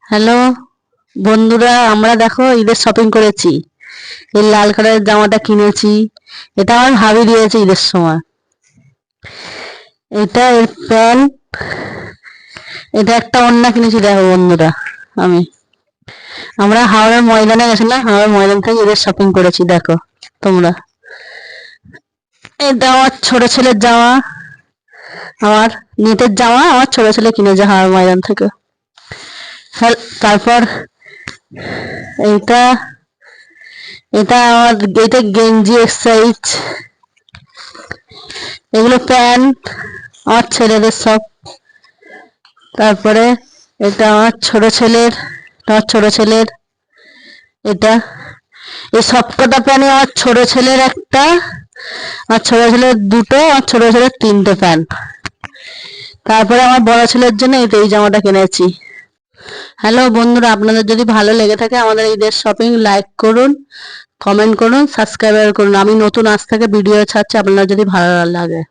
Hello বন্ধুরা, আমরা দেখো ঈদের শপিং করেছি। এই লাল কালারের জামাটা কিনেছি, এটা আমার ভাবি দিয়েছে ঈদের সময়। এটা এর প্যান্ট, এটা একটা ওড়না কিনেছি। দেখো বন্ধুরা, আমরা হাওড়ার ময়দানে গেছিলাম, হাওড়ার ময়দান থেকে ঈদের শপিং করেছি। দেখো তোমরা, এটা আমার ছোট ছেলের জামা, আমার নেটের জামা আমার ছোট ছেলে কিনেছে হাওড়ার ময়দান থেকে। তারপর এইটা এটা আমার, এটা গেঞ্জি এক্সারসাইজ, এগুলো প্যান্ট আমার ছেলেদের সব। তারপরে এটা আমার ছোট ছেলের এটা, এই সবকটা প্যান্ট আমার ছোট ছেলের একটা, আমার ছোট ছেলের দুটো, আমার ছোট ছেলের তিনটে প্যান্ট। তারপরে আমার বড় ছেলের জন্য এই জামাটা কিনেছি। হ্যালো বন্ধুরা, আপনাদের যদি ভালো লেগে থাকে আমাদের ঈদের শপিং, লাইক করুন, কমেন্ট করুন, সাবস্ক্রাইব করুন। আমি নতুন আজ থেকে ভিডিও ছাড়ছি, আপনার যদি ভালো লাগে।